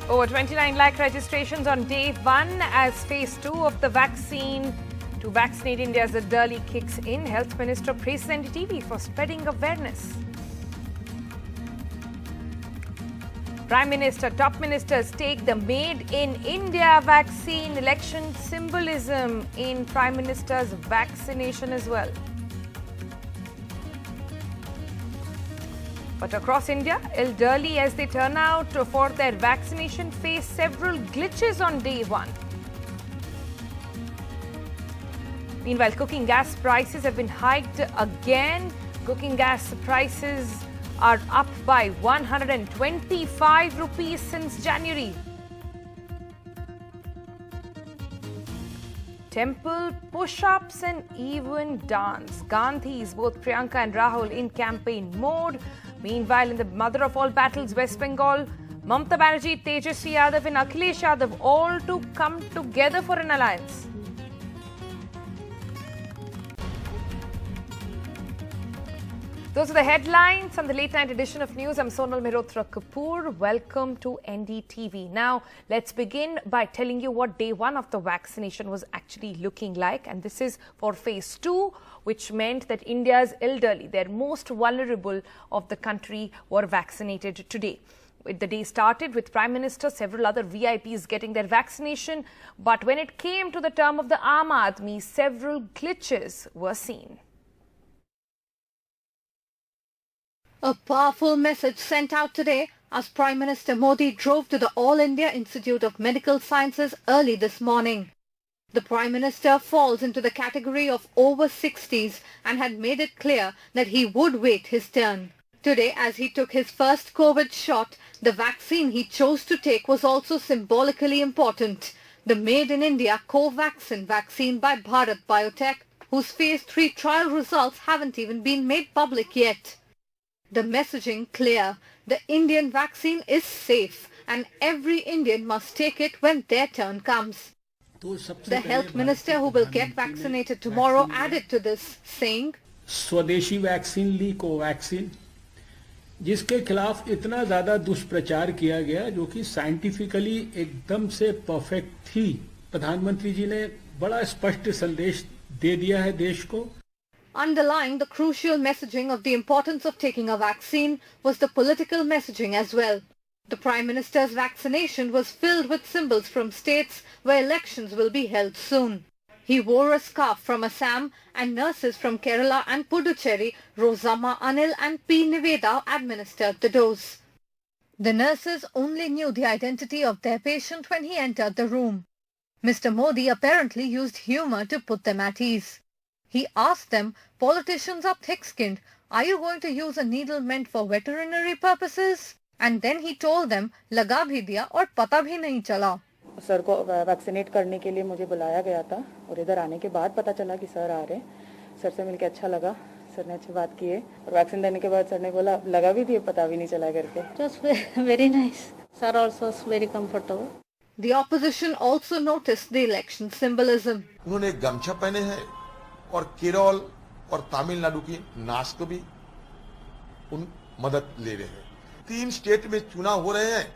Over 29 lakh registrations on day one as phase 2 of the vaccine to vaccinate India's elderly kicks in. Health Minister praises NDTV for spreading awareness. Prime Minister, top ministers take the Made in India vaccine. Election symbolism in Prime Minister's vaccination as well. But across India, elderly as they turn out for their vaccination face several glitches on day one. Meanwhile, cooking gas prices have been hiked again. Cooking gas prices are up by 125 rupees since January. Temple push-ups and even dance. Gandhis, both Priyanka and Rahul, in campaign mode. Meanwhile, in the mother of all battles, West Bengal, Mamata Banerjee, Tejasvi Yadav and Akhilesh Yadav all to come together for an alliance. Those are the headlines on the late night edition of news. I'm Sonal Mehrotra Kapoor. Welcome to NDTV. Now, let's begin by telling you what day one of the vaccination was actually looking like. And this is for phase 2, which meant that India's elderly, their most vulnerable of the country, were vaccinated today. The day started with Prime Minister, several other VIPs getting their vaccination. But when it came to the term of the Aam Aadmi, several glitches were seen. A powerful message sent out today as Prime Minister Modi drove to the All India Institute of Medical Sciences early this morning. The Prime Minister falls into the category of over 60s and had made it clear that he would wait his turn. Today, as he took his first COVID shot, the vaccine he chose to take was also symbolically important. The Made in India Covaxin vaccine by Bharat Biotech, whose phase 3 trial results haven't even been made public yet. The messaging clear. The Indian vaccine is safe and every Indian must take it when their turn comes. The health minister who will get vaccinated tomorrow added to this, saying, स्वदेशी vaccine ली Covaxin जिसके खिलाफ इतना ज्यादा दुष्प्रचार किया गया जो कि साइंटिफिकली एकदम से परफेक्ट थी। प्रधानमंत्री जी ने बड़ा स्पष्ट संदेश दे दिया है देश को। Underlying the crucial messaging of the importance of taking a vaccine was the political messaging as well. The Prime Minister's vaccination was filled with symbols from states where elections will be held soon. He wore a scarf from Assam and nurses from Kerala and Puducherry, Rosama Anil and P. Niveda administered the dose. The nurses only knew the identity of their patient when he entered the room. Mr. Modi apparently used humour to put them at ease. He asked them, politicians are thick-skinned, are you going to use a needle meant for veterinary purposes? And then he told them, लगा भी दिया और पता भी नहीं चला. Sir को vaccinate करने के लिए मुझे बुलाया गया था और इधर आने के बाद पता चला कि सर आ रहे हैं। सर से मिलकर अच्छा लगा, सर ने अच्छी बात की है और वैक्सीन देने के बाद सर ने बोला लगा भी दिया पता भी नहीं चला करके। Just very nice. Sir also was very comfortable. The opposition also noticed the election symbolism. उन्होंने गमछा पहने हैं और केरल और तमिलनाडु की नाच को भी उन मदद ले रहे हैं। 3 स्टेट में चुनाव हो रहे हैं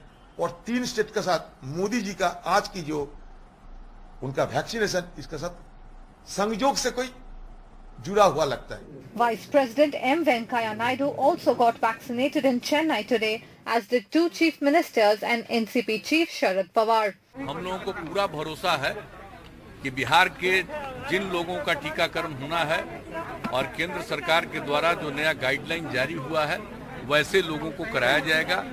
और 3 स्टेट के साथ मोदी जी का आज की जो उनका वैक्सीनेशन इसके साथ संयोग से कोई जुड़ा हुआ लगता है। Vice President M. Venkaiah Naidu also got vaccinated in Chennai today, as did 2 chief ministers and NCP chief Sharad Pawar. हम लोगों को पूरा भरोसा है कि बिहार के जिन लोगों का टीकाकरण होना है और केंद्र सरकार के द्वारा जो नया गाइडलाइन जारी हुआ है वैसे लोगों को कराया जाएगा।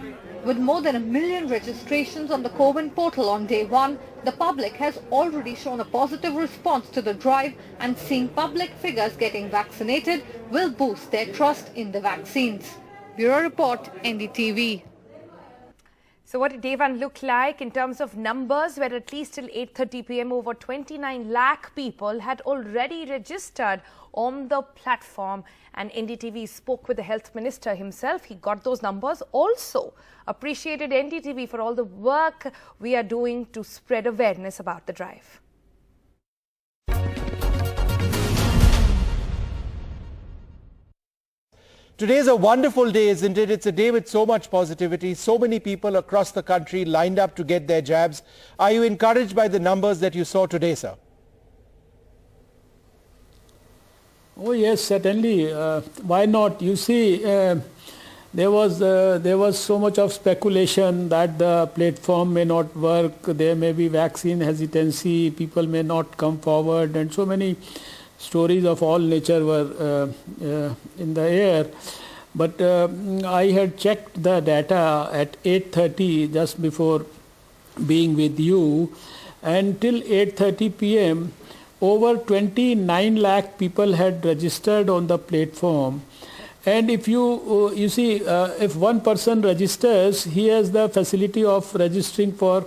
With more than 1 million registrations on the CoWIN portal on day one, the public has already shown a positive response to the drive, and seeing public figures getting vaccinated will boost their trust in the vaccines. Bureau Report, NDTV. So what did day one look like in terms of numbers, where at least till 8:30 p.m. over 29 lakh people had already registered on the platform, and NDTV spoke with the health minister himself. He got those numbers, also appreciated NDTV for all the work we are doing to spread awareness about the drive. Today is a wonderful day, isn't it? It's a day with so much positivity. So many people across the country lined up to get their jabs. Are you encouraged by the numbers that you saw today, sir? Oh yes, certainly. Why not? You see, there was so much of speculation that the platform may not work. There may be vaccine hesitancy. People may not come forward, and so many stories of all nature were in the air. But I had checked the data at 8:30 just before being with you, and till 8:30 p.m. over 29 lakh people had registered on the platform. And if you see, if one person registers, he has the facility of registering for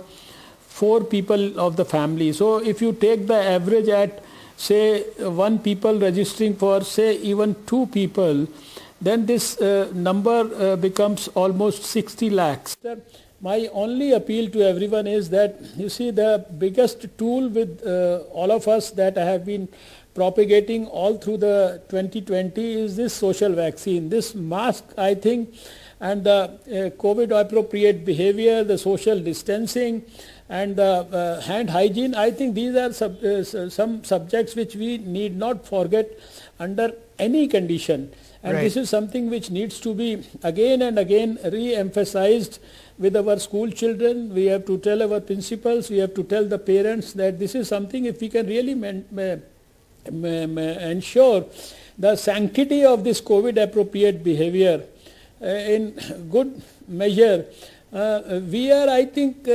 4 people of the family. So if you take the average at say 1 people registering for say even 2 people, then this number becomes almost 60 lakhs. My only appeal to everyone is that, you see, the biggest tool with all of us that I have been propagating all through the 2020 is this social vaccine. This mask, I think, and the COVID appropriate behavior, the social distancing, and the hand hygiene, I think these are some subjects which we need not forget under any condition. And this is something which needs to be again and again re-emphasized with our school children. We have to tell our principals, we have to tell the parents that this is something, if we can really ensure the sanctity of this COVID appropriate behavior in good measure, we are, I think,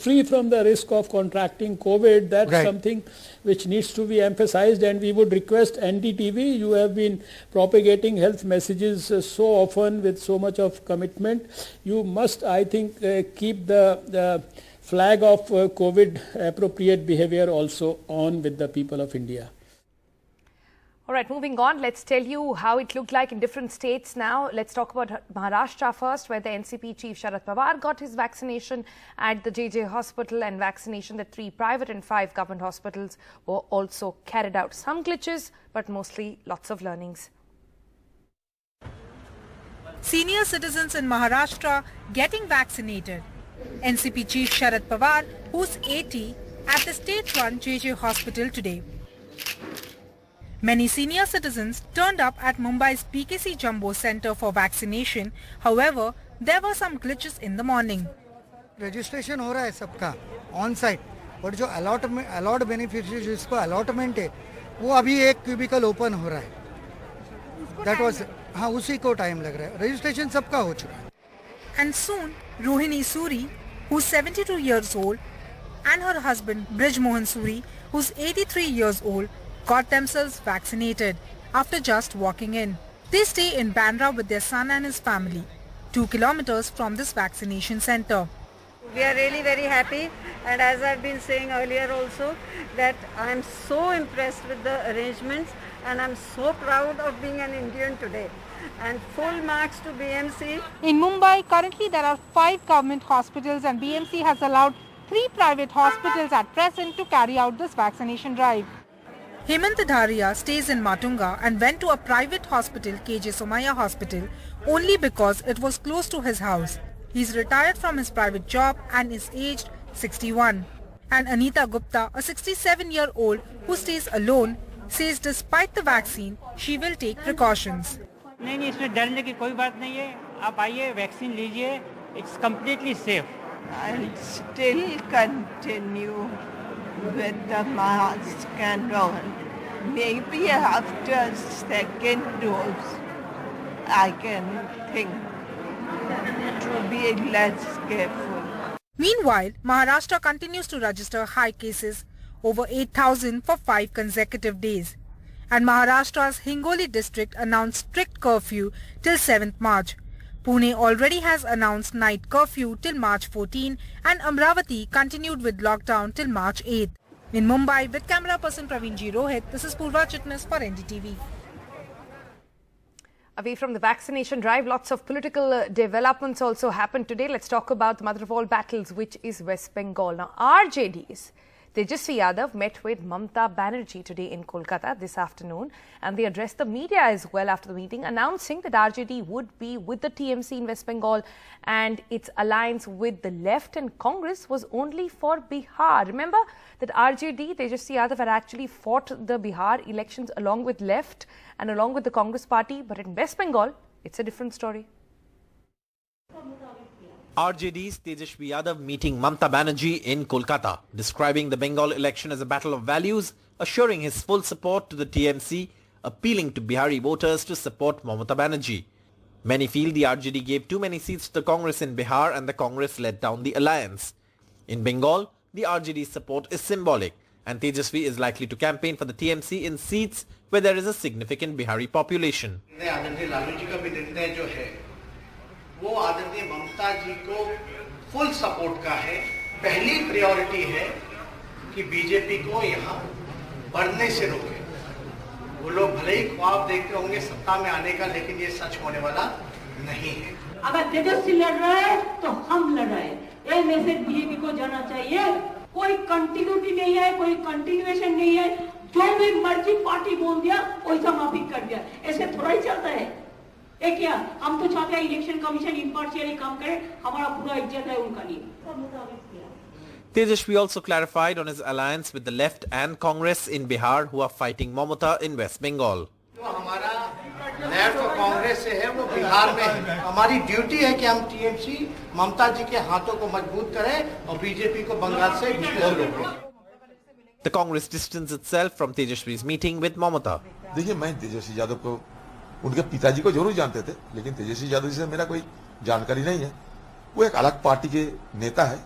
free from the risk of contracting COVID. That's something which needs to be emphasized, and we would request NDTV. You have been propagating health messages so often with so much of commitment. You must, I think, keep the flag of COVID appropriate behavior also on with the people of India. All right, moving on, let's tell you how it looked like in different states now. Let's talk about Maharashtra first, where the NCP chief Sharad Pawar got his vaccination at the JJ hospital, and vaccination at 3 private and 5 government hospitals were also carried out. Some glitches, but mostly lots of learnings. Senior citizens in Maharashtra getting vaccinated. NCP chief Sharad Pawar, who's 80, at the state-run JJ hospital today. Many senior citizens turned up at Mumbai's PKC Jumbo Center for vaccination. However, there were some glitches in the morning. Registration हो रहा है सबका on site, but जो allot beneficiaries जिसको allotment है, वो अभी एक cubicle open हो रहा है. That was हाँ उसी को time लग रहा है. Registration सबका हो चुका है. And soon, Rohini Suri, who's 72 years old, and her husband Brij Mohan Suri, who's 83 years old, got themselves vaccinated after just walking in. They stay in Bandra with their son and his family, 2 kilometers from this vaccination center. We are really very happy, and as I've been saying earlier also, that I'm so impressed with the arrangements, and I'm so proud of being an Indian today. And full marks to BMC. In Mumbai, currently there are 5 government hospitals, and BMC has allowed 3 private hospitals at present to carry out this vaccination drive. Hemant Dharia stays in Matunga and went to a private hospital, KJ Somaya Hospital, only because it was close to his house. He's retired from his private job and is aged 61. And Anita Gupta, a 67-year-old who stays alone, says despite the vaccine, she will take precautions. नहीं इसमें डरने की कोई बात नहीं है. आप आइए, वैक्सीन लीजिए. It's completely safe. I'll still continue with the mask and all. Maybe after second dose, I can think to be less careful. Meanwhile, Maharashtra continues to register high cases, over 8,000 for 5 consecutive days. And Maharashtra's Hingoli district announced strict curfew till 7th March. Pune already has announced night curfew till March 14, and Amravati continued with lockdown till March 8. In Mumbai, with camera person Praveen G. Rohit, this is Purva Chitnis for NDTV. Away from the vaccination drive, lots of political developments also happened today. Let's talk about the mother of all battles, which is West Bengal. Now, Rjds, Tejasvi Yadav met with Mamata Banerjee today in Kolkata this afternoon, and they addressed the media as well after the meeting, announcing that RJD would be with the TMC in West Bengal and its alliance with the left, and Congress was only for Bihar. Remember that RJD, Tejasvi Yadav, had actually fought the Bihar elections along with left and along with the Congress party, but in West Bengal, it's a different story. RJD's Tejasvi Yadav meeting Mamata Banerjee in Kolkata, describing the Bengal election as a battle of values, assuring his full support to the TMC, appealing to Bihari voters to support Mamata Banerjee. Many feel the RJD gave too many seats to the Congress in Bihar and the Congress let down the alliance. In Bengal, the RJD's support is symbolic, and Tejasvi is likely to campaign for the TMC in seats where there is a significant Bihari population. वो आदरणीय ममता जी को full support का है। पहली priority है कि BJP को यहाँ बढ़ने से रोके। वो लोग भले ही ख्वाब देखते होंगे सत्ता में आने का, लेकिन ये सच होने वाला नहीं है। अगर तेजस्वी लड़ रहा है तो हम लड़ रहे हैं। ये मैसेज बीजेपी को जाना चाहिए। कोई कंटिन्यूटी नहीं है, कोई कंटिन्यूएशन नहीं है। जो भी मर्जी पार्टी बोल दिया वैसा माफी कर दिया, ऐसे थोड़ा ही चलता है। एक क्या हम तो चाहते हैं इलेक्शन कमीशन इम्पार्शियली काम करे, हमारा पूरा इज्जत है उनका लिए। Tejasvi also clarified on his alliance with the left and Congress in Bihar, who are fighting Mamata in West Bengal. जो हमारा लेफ्ट और कांग्रेस से है वो बिहार में है। हमारी ड्यूटी है कि हम टीएमसी ममता जी के हाथों को मजबूत करें और बीजेपी को बंगाल से दूर रोकें। The Congress distanced itself from Tejasvi's meeting with Mamata. देखिए, मैं तेजस्वी यादव को उनके पिताजी को जरूर जानते थे, लेकिन तेजस्वी यादव से मेरा कोई जानकारी नहीं है। वो एक अलग पार्टी के नेता है,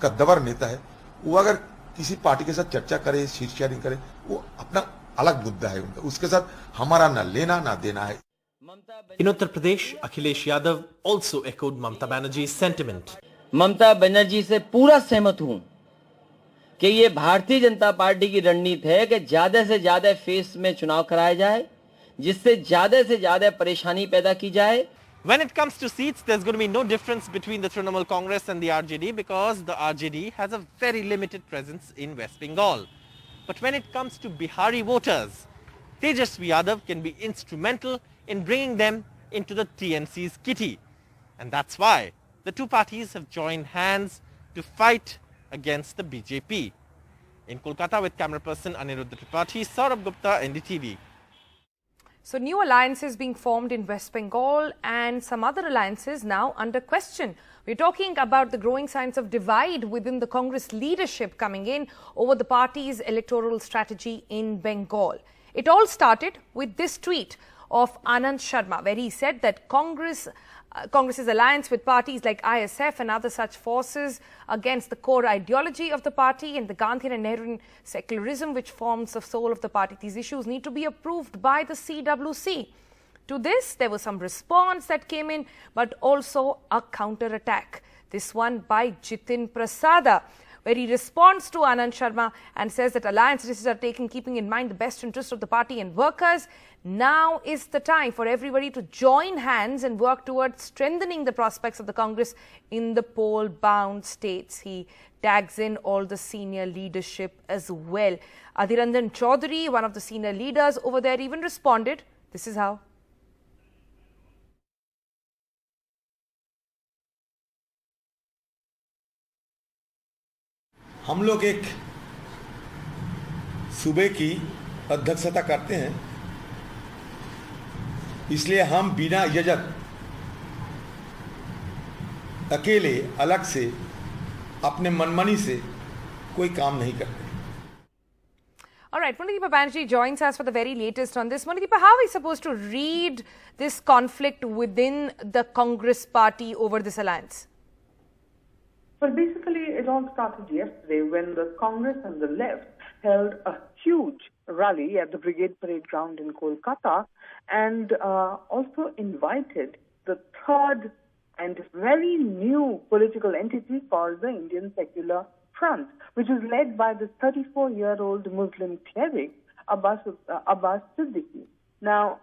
कद्दावर नेता है। वो अगर किसी पार्टी के साथ चर्चा करे, सीट शेयरिंग करे, वो अपना अलग मुद्दा है उनका, उसके साथ हमारा ना लेना ना देना है। In Uttar Pradesh, Akhilesh Yadav also echoed Mamata Banerjee's sentiment. Mamata Banerjee से पूरा सहमत हूं कि ये भारतीय जनता पार्टी की रणनीति है कि ज्यादा से ज्यादा फेस में चुनाव कराया जाए, जिससे ज्यादा से ज्यादा परेशानी पैदा की जाए। When it comes to seats, there's going to be no difference between the Trinamool Congress and the RJD, because the RJD has a very limited presence in West Bengal. But when it comes to Bihari voters, Tejasvi Yadav can be instrumental in bringing them into the TMC's kitty. And that's why the two parties have joined hands to fight against the BJP. In Kolkata with camera person Aniruddha Tripathi, Saurabh Gupta, NDTV. So new alliances being formed in West Bengal and some other alliances now under question. We're talking about the growing signs of divide within the Congress leadership coming in over the party's electoral strategy in Bengal. It all started with this tweet of Anand Sharma, where he said that Congress's alliance with parties like ISF and other such forces against the core ideology of the party and the Gandhian and Nehruvian secularism, which forms the soul of the party. These issues need to be approved by the CWC. To this, there was some response that came in, but also a counter-attack. This one by Jitin Prasada, where he responds to Anand Sharma and says that alliance decisions are taken keeping in mind the best interest of the party and workers. Now is the time for everybody to join hands and work towards strengthening the prospects of the Congress in the poll-bound states. He tags in all the senior leadership as well. Adhiranjan Chaudhary, one of the senior leaders over there, even responded. This is how. हम लोग एक सूबे की अध्यक्षता करते हैं, इसलिए हम बिना इजाजत अकेले अलग से अपने मनमानी से कोई काम नहीं करते। All right, Monadeepa Banerjee joins us for the very latest on this. Monadeepa, how are we supposed to read this conflict within the Congress party over this alliance? Well, basically, it all started yesterday when the Congress and the left held a huge rally at the Brigade Parade Ground in Kolkata and also invited the third and very new political entity called the Indian Secular Front, which is led by the 34-year-old Muslim cleric Abbas Siddiqui. Now,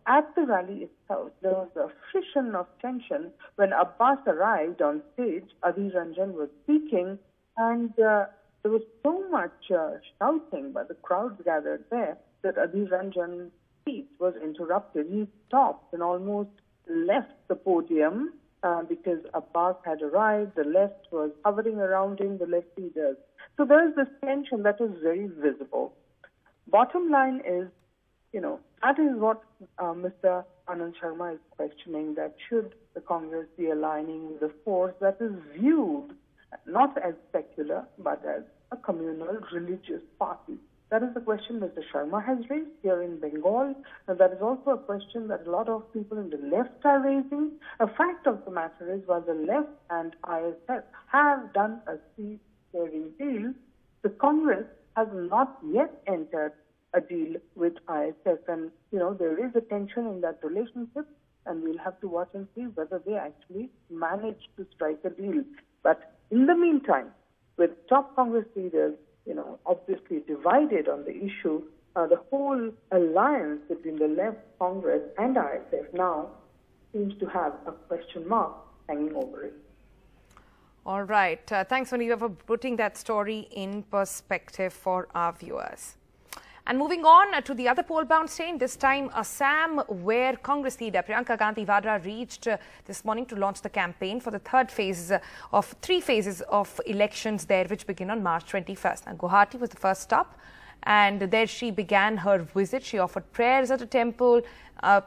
at the rally itself, there was a frisson of tension when Abbas arrived on stage. Adhir Ranjan was speaking, and the there was so much shouting by the crowds gathered there that Adhir Ranjan's speech was interrupted. He stopped and almost left the podium because Abbas had arrived. The left was hovering around him, the left leaders. So there is this tension that is very visible. Bottom line is, that is what Mr. Anand Sharma is questioning, that should the Congress be aligning with a force that is viewed not as secular but as a communal religious party. That is the question Mr. Sharma has raised here in Bengal, and that is also a question that a lot of people in the left are raising. A fact of the matter is, while the left and ISF have done a sea-sharing deal, the Congress has not yet entered a deal with ISF, and there is a tension in that relationship, and we'll have to watch and see whether they actually manage to strike a deal. But in the meantime, with top Congress leaders, obviously divided on the issue, the whole alliance between the left, Congress, and ISF now seems to have a question mark hanging over it. All right. Thanks, Maniva, for putting that story in perspective for our viewers. And moving on to the other poll-bound state, this time Assam, where Congress leader Priyanka Gandhi reached this morning to launch the campaign for the third phase of 3 phases of elections there, which begin on March 21st. And Guwahati was the first stop, and there she began her visit. She offered prayers at a temple.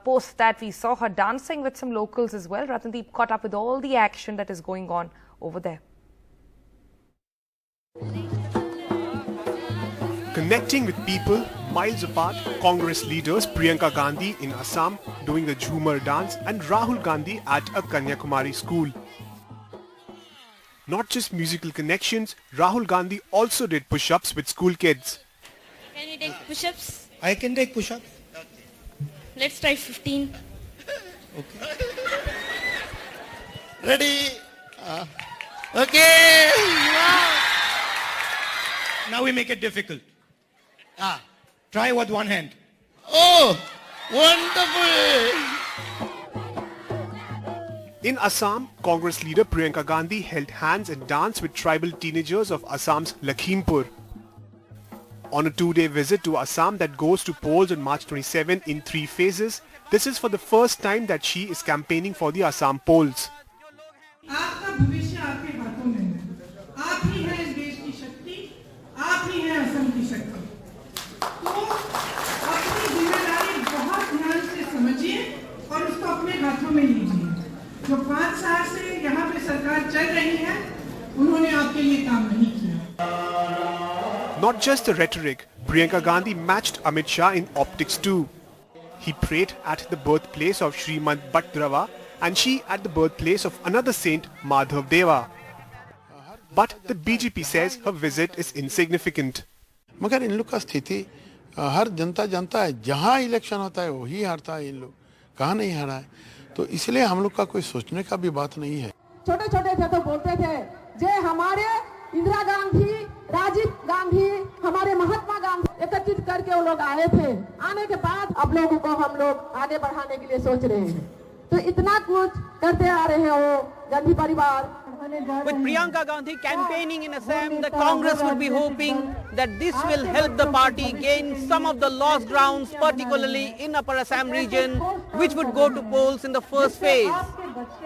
Post that, we saw her dancing with some locals as well. Ratandeep caught up with all the action that is going on over there. Connecting with people miles apart, Congress leaders Priyanka Gandhi in Assam doing the Jhumar dance and Rahul Gandhi at a Kanyakumari school. Not just musical connections, Rahul Gandhi also did push-ups with school kids. Can you take push-ups? I can take push-ups. Let's try 15. Okay. Ready? Okay. Wow. Now we make it difficult. Try with one hand. Oh, wonderful! In Assam, Congress leader Priyanka Gandhi held hands and danced with tribal teenagers of Assam's Lakhimpur. On a 2-day visit to Assam that goes to polls on March 27 in 3 phases, this is for the first time that she is campaigning for the Assam polls. आपका भविष्य आपके हाथों में है। आप ही हैं इस देश की शक्ति, आप ही हैं असम की शक्ति। तो अपनी जिम्मेदारी बहुत ध्यान से समझिए और उसको अपने हाथों में लीजिए। जो 5 साल से यहाँ पे सरकार चल रही है, उन्होंने आपके लिए काम नहीं किया। Not just the rhetoric, Priyanka Gandhi matched Amit Shah in optics too. He prayed at the birthplace of Srimad Bhattrava and she at the birthplace of another saint, Madhav Deva. But the BJP says her visit is insignificant. मगर इन लोग का स्थिति हर जनता जानता है, जहाँ election होता है वही हारता है इन लोग, कहाँ नहीं हारा है, तो इसलिए हम लोग का कोई सोचने का भी बात नहीं है। छोटे छोटे थे तो बोलते थे जे हमारे इंदिरा गांधी, राजीव गांधी, हमारे महात्मा गांधी एकत्रित करके वो लोग आए थे। आने के बाद अब लोगों को हम लोग आगे बढ़ाने के लिए सोच रहे हैं, तो इतना कुछ करते आ रहे हैं वो गांधी परिवार। With Priyanka Gandhi campaigning in Assam, the Congress would be hoping that this will help the party gain some of the lost grounds, particularly in Upper Assam region, which would go to polls in the first phase.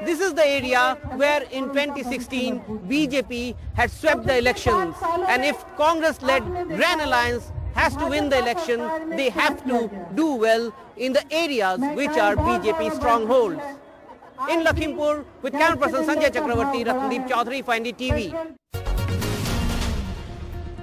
This is the area where in 2016 BJP had swept the elections, and if Congress-led Grand Alliance has to win the election, they have to do well in the areas which are BJP strongholds. In Lakhimpur, with camera person Sanjay Chakravarti, Ratandeep Chaudhary for NDTV.